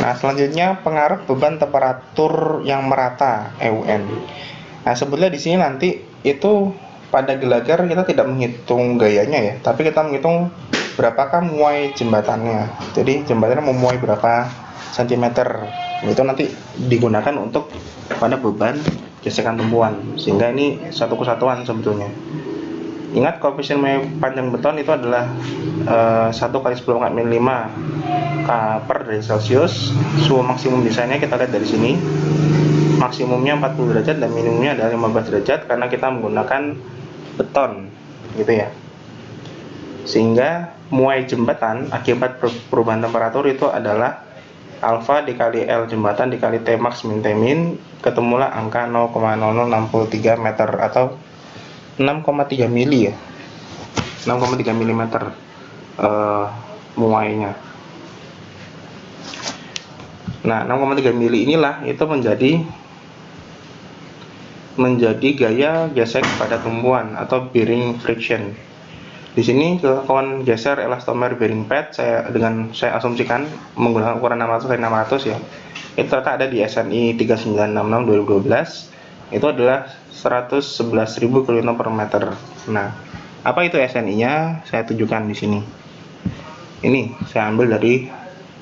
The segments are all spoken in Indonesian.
Nah, selanjutnya pengaruh beban temperatur yang merata (EUN). Nah, sebetulnya di sini nanti itu pada gelagar kita tidak menghitung gayanya ya, tapi kita menghitung berapakah muai jembatannya. Jadi jembatannya memuai berapa sentimeter. Itu nanti digunakan untuk pada beban gesekan tumpuan. Sehingga ini satu kesatuan sebetulnya. Ingat koefisien panjang beton itu adalah 1 kali 10⁻⁵ per derajat Celcius. Suhu maksimum desainnya kita lihat dari sini. Maksimumnya 40 derajat dan minimumnya adalah 15 derajat karena kita menggunakan beton, gitu ya. Sehingga muai jembatan akibat perubahan temperatur itu adalah alfa dikali L jembatan dikali T max min T min, ketemulah angka 0,0063 meter atau 6,3 mili ya, 6,3 mm muainya. Nah, 6,3 mili inilah itu menjadi gaya gesek pada tumpuan atau bearing friction. Di sini kelakuan geser elastomer bearing pad saya asumsikan menggunakan ukuran 600 x 600 ya. Itu ternyata ada di SNI 3966 2012. Itu adalah 111.000 kN per meter. Nah, apa itu SNI-nya? Saya tunjukkan di sini. Ini saya ambil dari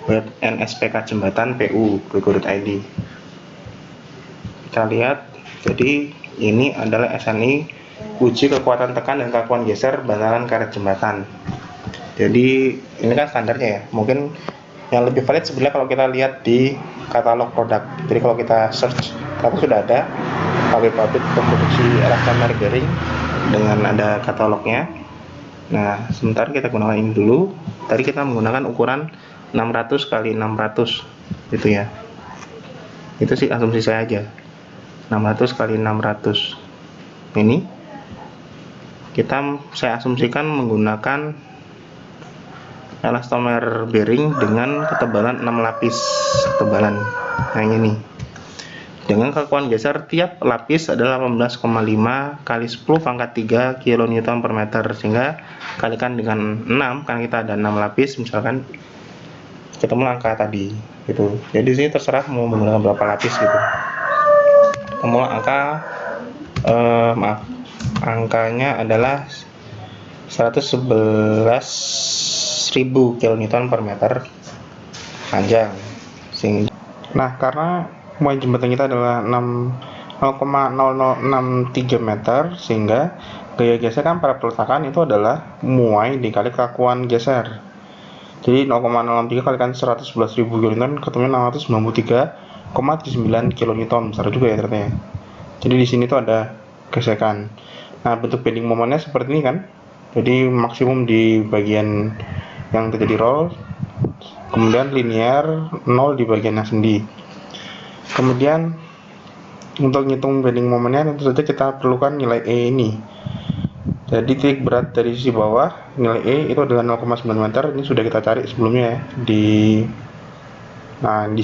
web NSPK Jembatan PU.id. Kita lihat, jadi ini adalah SNI uji kekuatan tekan dan kelakuan geser bantalan karet jembatan. Jadi ini kan standarnya ya. Mungkin yang lebih valid sebenarnya kalau kita lihat di katalog produk. Jadi kalau kita search, tapi sudah ada pabrik-pabrik produksi elastomer bearing dengan ada katalognya. Nah, sebentar kita gunakan ini dulu. Tadi kita menggunakan ukuran 600 x 600 gitu ya. Itu sih asumsi saya aja. 600 x 600. Ini saya asumsikan menggunakan elastomer bearing dengan ketebalan 6 lapis tebalan. Nah, ini dengan kekuatan geser tiap lapis adalah 18,5 kali 10⁻³ kN per meter, sehingga kalikan dengan 6 karena kita ada 6 lapis, misalkan ketemu angka tadi gitu. Jadi sini terserah mau menggunakan berapa lapis gitu. Ketemu angkanya adalah 111.000 kN per meter panjang. Nah, karena muai jembatan kita adalah 0,0063 meter, sehingga gaya gesekan pada peletakan itu adalah muai dikali kelakuan geser. Jadi 0,063 kalikan 111.000 kN ketemu 693,9 kN. Besar juga ya ternyata. Jadi di sini tuh ada gesekan. Nah, bentuk bending momennya seperti ini kan. Jadi maksimum di bagian yang terjadi roll, kemudian linear 0 di bagian yang sendi. Kemudian untuk ngitung bending momennya tentu saja kita perlukan nilai E ini. Jadi titik berat dari sisi bawah nilai E itu adalah 0,9 meter. Ini sudah kita cari sebelumnya ya di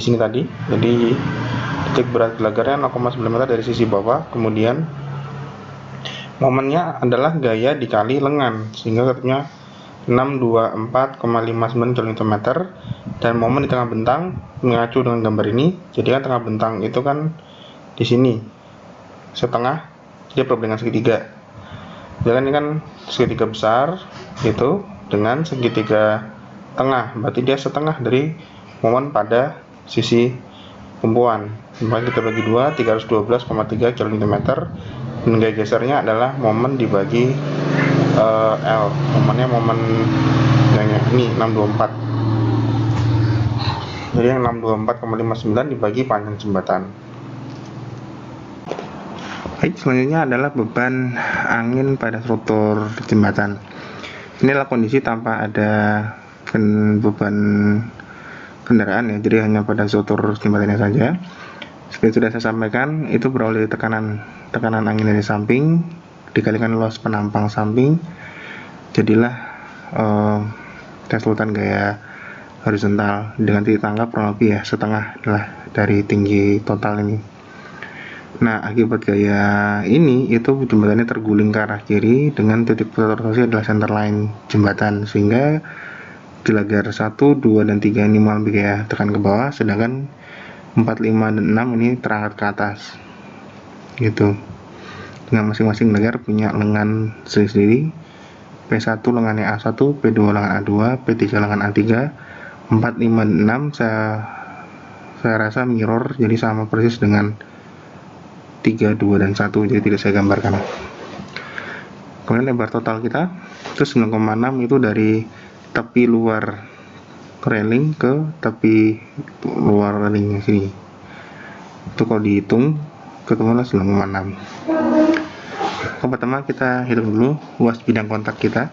sini tadi. Jadi titik berat gelagarnya 0,9 meter dari sisi bawah. Kemudian momennya adalah gaya dikali lengan, sehingga ketemu 624,59 kN. Dan momen di tengah bentang mengacu dengan gambar ini. Jadi kan tengah bentang itu kan di sini setengah, dia perbandingan segitiga. Jadi ini kan segitiga besar gitu dengan segitiga tengah, berarti dia setengah dari momen pada sisi tumpuan. Maka kita bagi 2, 312,3 kN. Dan gaya gesernya adalah momen dibagi L. Momennya momen yang ini 624. Jadi yang 624,59 dibagi panjang jembatan. Baik, selanjutnya adalah beban angin pada struktur jembatan. Inilah kondisi tanpa ada beban kendaraan ya, jadi hanya pada struktur jembatannya saja. Seperti sudah saya sampaikan, itu berawal dari tekanan angin dari samping dikalikan luas penampang samping, jadilah resultan gaya horizontal dengan titik tangkap kurang lebih ya setengah adalah dari tinggi total ini. Nah, akibat gaya ini itu jembatannya terguling ke arah kiri dengan titik rotasi adalah center line jembatan, sehingga gelagar 1, 2, dan 3 ini mau lebih kayak tekan ke bawah, sedangkan 4, 5, dan 6 ini terangkat ke atas gitu, dengan masing-masing gelagar punya lengan sendiri-sendiri. P1 lengannya A1, P2 lengan A2, P3 lengan A3, 4, 5, dan 6 saya rasa mirror, jadi sama persis dengan 3, 2, dan 1, jadi tidak saya gambarkan. Kemudian lebar total kita itu 9,6, itu dari tepi luar railing ke tepi luar railing sini. Itu kalau dihitung ketemulah 9,6. Pertama kita hitung dulu luas bidang kontak kita.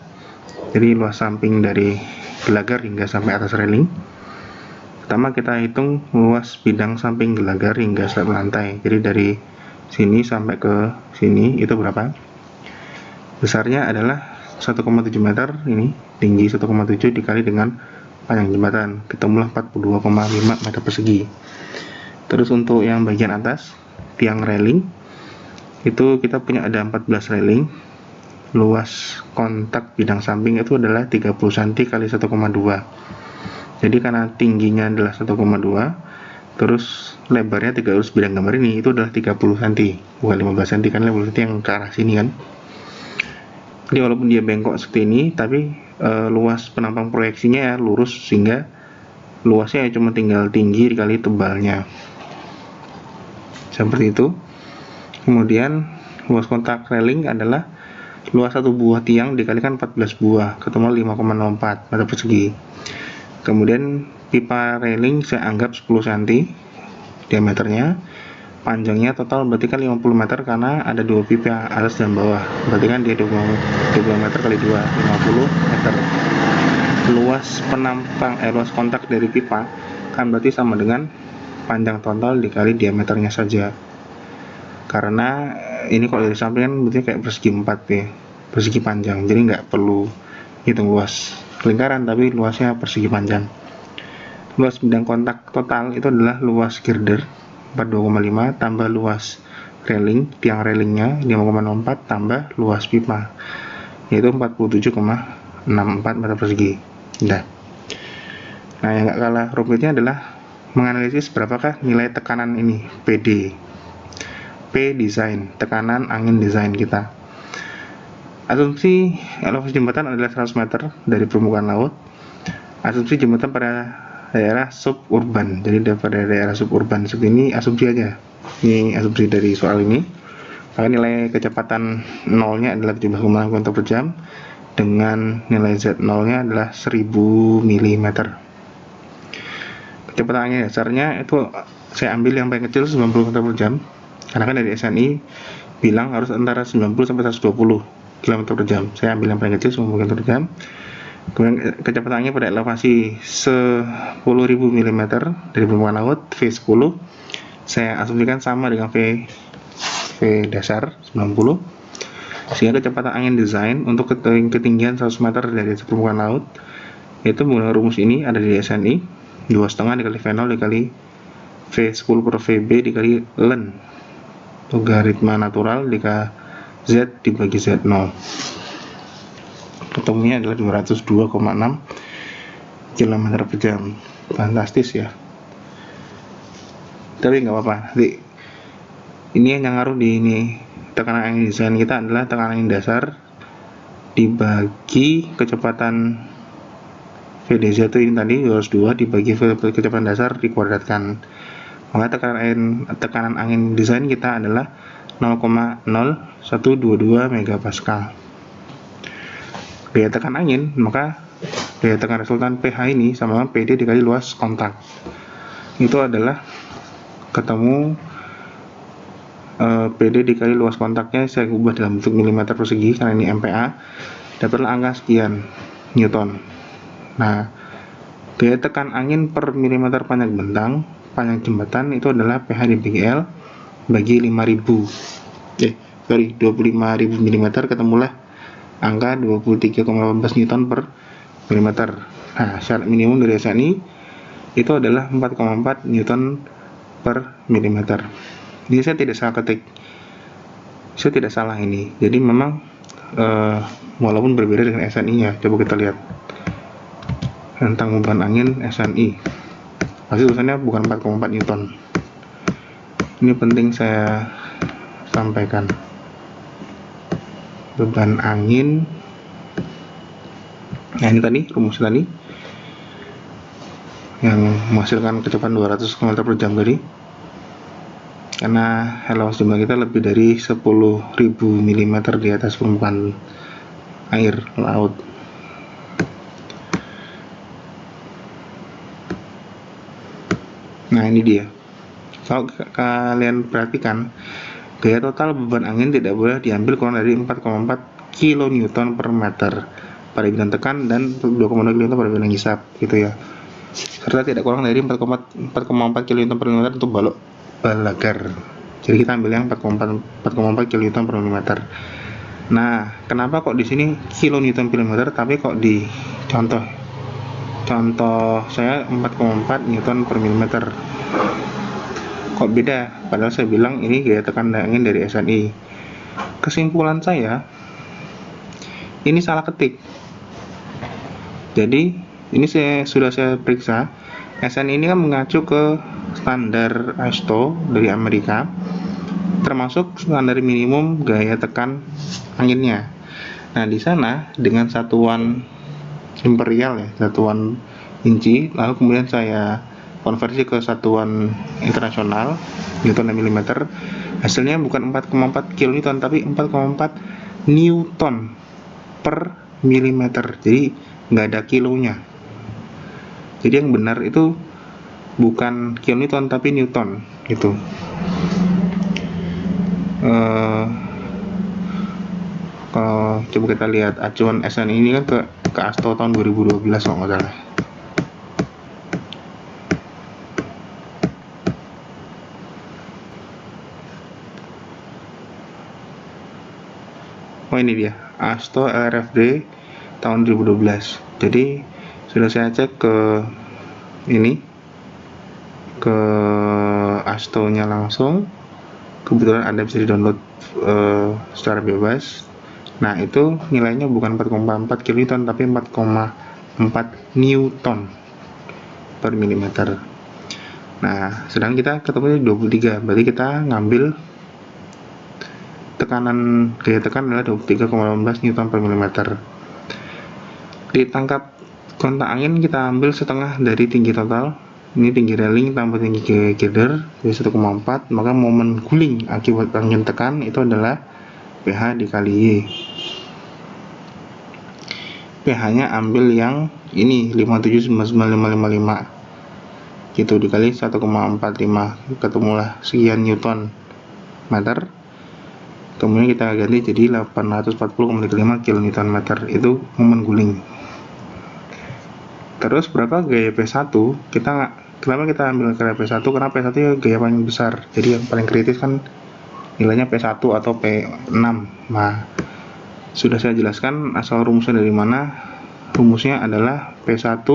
Jadi luas samping dari gelagar hingga sampai atas railing. Pertama kita hitung luas bidang samping gelagar hingga slab lantai. Jadi dari sini sampai ke sini itu berapa? Besarnya adalah 1,7 meter, ini tinggi 1,7 dikali dengan panjang jembatan, ketemulah 42,5 meter persegi. Terus untuk yang bagian atas tiang railing itu kita punya ada 14 railing. Luas kontak bidang samping itu adalah 30 cm kali 1,2. Jadi karena tingginya adalah 1,2, terus lebarnya 30 bidang gambar ini itu adalah 30 cm, bukan 15 cm, kan 15 cm yang ke arah sini kan. Jadi walaupun dia bengkok seperti ini, tapi luas penampang proyeksinya ya lurus, sehingga luasnya ya cuma tinggal tinggi dikali tebalnya, seperti itu. Kemudian luas kontak railing adalah luas satu buah tiang dikalikan 14 buah, ketemu 5,04 meter persegi. Kemudian pipa railing saya anggap 10 cm diameternya. Panjangnya total berarti kan 50 meter karena ada dua pipa atas dan bawah, berarti kan dia 20 meter kali 2, 50 meter. Luas penampang luas kontak dari pipa kan berarti sama dengan panjang total dikali diameternya saja, karena ini kalau dari samping kan berarti kayak persegi 4 ya, persegi panjang, jadi nggak perlu hitung luas lingkaran tapi luasnya persegi panjang. Luas bidang kontak total itu adalah luas girder 42,5 tambah luas railing, tiang railingnya 5,04 tambah luas pipa, yaitu 47,64 meter persegi. Nah, yang nggak kalah rumitnya adalah menganalisis berapakah nilai tekanan ini, PD. P desain, tekanan angin desain kita. Asumsi elevasi jembatan adalah 100 meter dari permukaan laut. Asumsi jembatan pada daerah suburban, jadi daripada daerah suburban seperti ini, asumsi aja. Ini asumsi dari soal ini. Maka nilai kecepatan nolnya adalah 17,6 km per jam dengan nilai Z0-nya adalah 1000 mm. Kecepatan angin dasarnya itu saya ambil yang paling kecil 90 km per jam, karena kan dari SNI bilang harus antara 90 sampai 120 km per jam. Saya ambil yang paling kecil 90 km per jam. Kemudian kecepatannya pada elevasi 10.000 mm dari permukaan laut, V10 saya asumsikan sama dengan V dasar 90, sehingga kecepatan angin desain untuk ketinggian 100 meter dari permukaan laut itu menggunakan rumus ini ada di SNI, 2,5 dikali V0 dikali V10 per VB dikali ln logaritma natural dikali Z dibagi Z0, ketemunya adalah 202,6 km per jam. Fantastis ya, tapi nggak apa-apa. Ini yang ngaruh di ini tekanan angin desain kita adalah tekanan angin dasar dibagi kecepatan VDZ itu ini tadi 202 dibagi kecepatan dasar dikuadratkan, maka tekanan angin desain kita adalah 0,0122 megapascal. Daya tekan angin, maka daya tekan resultan pH ini sama dengan PD dikali luas kontak. Itu adalah ketemu PD dikali luas kontaknya saya ubah dalam bentuk milimeter persegi karena ini MPa, dapatlah angka sekian Newton. Nah, daya tekan angin per milimeter panjang bentang panjang jembatan itu adalah pH dibagi L bagi 25.000 mm, ketemulah angka 23,18 Newton per milimeter. Nah, syarat minimum dari SNI itu adalah 4,4 Newton per milimeter. Jadi saya tidak salah ketik, saya tidak salah ini. Jadi memang walaupun berbeda dengan SNI nya, coba kita lihat. tentang beban angin SNI. Pasti tulisannya bukan 4,4 Newton. Ini penting saya sampaikan. Beban angin, nah ini tadi rumus tadi yang menghasilkan kecepatan 200 km per jam tadi, karena elevasi jumlah kita lebih dari 10.000 mm di atas permukaan air laut. Nah ini dia, kalau kalian perhatikan, gaya total beban angin tidak boleh diambil kurang dari 4,4 kN per meter pada bidang tekan dan 2,2 kN pada bidang hisap gitu ya, serta tidak kurang dari 4,4 kN per meter untuk balok balagar. Jadi kita ambil yang 4,4 kN per meter. Nah, kenapa kok di sini kilonewton per meter tapi kok di contoh saya 4,4 Newton per milimeter? Kok beda? Padahal saya bilang ini gaya tekan angin dari SNI. Kesimpulan saya, ini salah ketik. Jadi ini sudah saya periksa. SNI ini kan mengacu ke standar AASHTO dari Amerika, termasuk standar minimum gaya tekan anginnya. Nah di sana dengan satuan imperial ya, satuan inci, lalu kemudian saya konversi ke satuan internasional Newton dan milimeter, hasilnya bukan 4,4 kN tapi 4,4 Newton per milimeter. Jadi nggak ada kilonya. Jadi yang benar itu bukan kilonewton tapi Newton gitu. Kalau coba kita lihat acuan SNI ini kan ke AASHTO tahun 2012 kalau nggak salah. Oh ini dia, AASHTO LRFD tahun 2012. Jadi sudah saya cek ke ini, ke AASHTO-nya langsung. Kebetulan ada bisa di-download secara bebas. Nah itu nilainya bukan 4,4 kN tapi 4,4 Newton per milimeter. Nah sedang kita ketemu 23, berarti kita ngambil gaya tekan adalah 23,18 Newton per milimeter. Ditangkap kontak angin kita ambil setengah dari tinggi total. Ini tinggi railing tambah tinggi girder, jadi 1,4, maka momen guling akibat angin tekan itu adalah pH dikali Y. pH-nya ambil yang ini 57,99555 gitu, dikali 1,45, ketemulah sekian Newton meter. Kemudian kita ganti jadi 840,35 kN meter, itu momen guling. Terus berapa gaya P1? Kenapa kita ambil gaya P1? Karena P1 ya gaya paling besar, jadi yang paling kritis kan nilainya P1 atau P6. Nah sudah saya jelaskan asal rumusnya dari mana. Rumusnya adalah P1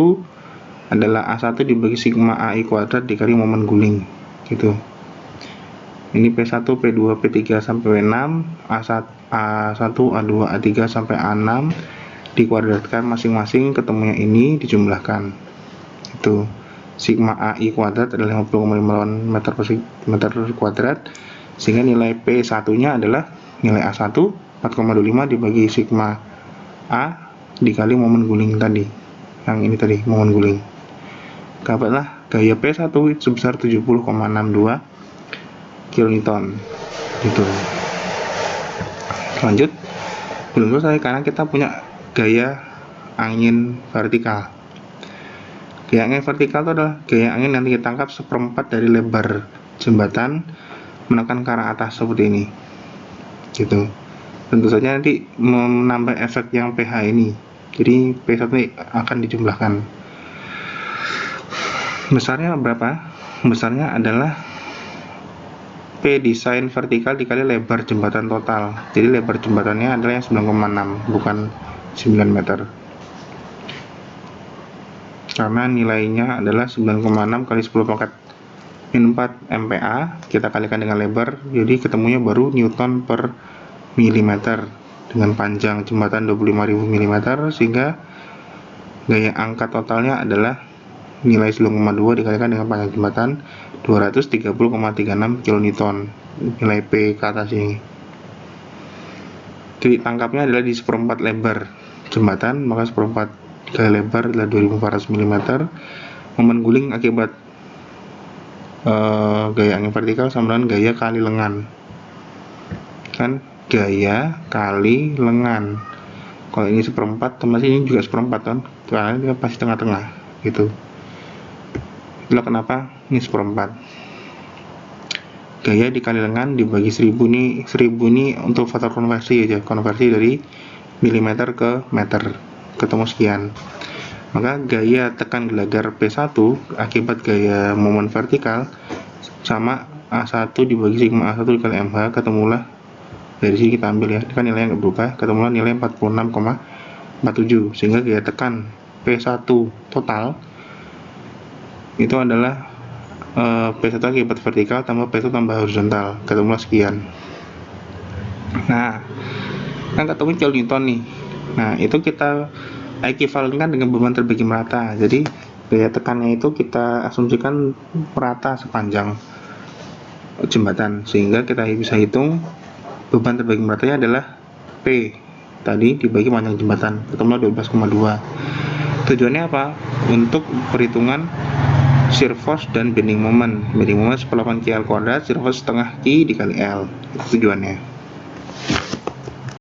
adalah A1 dibagi sigma AI kuadrat dikali momen guling gitu. Ini P1, P2, P3 sampai P6, A1, A2, A3 sampai A6 dikuadratkan masing-masing, ketemunya ini dijumlahkan. Itu sigma AI kuadrat adalah 50,5 meter kuadrat, sehingga nilai P1 nya adalah nilai A1 4,25 dibagi sigma A dikali momen guling tadi, yang ini tadi momen guling. Dapatlah gaya P1 sebesar 70,62 kN gitu. Lanjut, belum selesai karena kita punya gaya angin vertikal. Gaya angin vertikal itu adalah gaya angin yang ditangkap seperempat dari lebar jembatan menekan ke arah atas seperti ini gitu. Tentu saja nanti menambah efek yang pH ini, jadi P1 akan dijumlahkan. Besarnya berapa? Besarnya adalah P desain vertikal dikali lebar jembatan total. Jadi lebar jembatannya adalah yang 9,6 bukan 9 meter, karena nilainya adalah 9,6 kali 10 pangkat min 4 MPa, kita kalikan dengan lebar, jadi ketemunya baru Newton per milimeter dengan panjang jembatan 25.000 mm, sehingga gaya angkat totalnya adalah nilai 9,2 dikalikan dengan panjang jembatan 230,36 kN, nilai P ke atas ini. Titik tangkapnya adalah di 1/4 lebar jembatan, maka 1/4 kali lebar adalah 2400 mm. Momen guling akibat gaya angin vertikal sama dengan gaya kali lengan, kan gaya kali lengan. Kalau ini 1/4, termasuk ini juga 1/4 kan, karena ini pasti tengah-tengah gitu. Itulah kenapa ini 1/4. Gaya dikali lengan dibagi 1000 nih, 1000 ini untuk faktor konversi aja, konversi dari milimeter ke meter, ketemu sekian. Maka gaya tekan gelagar P1 akibat gaya momen vertikal sama A1 dibagi sigma A1 dikali MH, ketemulah dari sini kita ambil ya, kan nilainya nggak berubah, ketemulah nilai 46,47, sehingga gaya tekan P1 total itu adalah P1 akibat vertikal tambah P1 tambah horizontal, ketemulah sekian. Nah, kan ketemu kilonewton nih. Nah, itu kita ekivalenkan dengan beban terbagi merata. Jadi gaya tekannya itu kita asumsikan merata sepanjang jembatan, sehingga kita bisa hitung beban terbagi meratanya adalah P tadi dibagi panjang jembatan, ketemulah 12,2. Tujuannya apa? Untuk perhitungan shear force dan bending moment. Bending moment 1/8 Q L², shear force setengah Q dikali L. Itu tujuannya.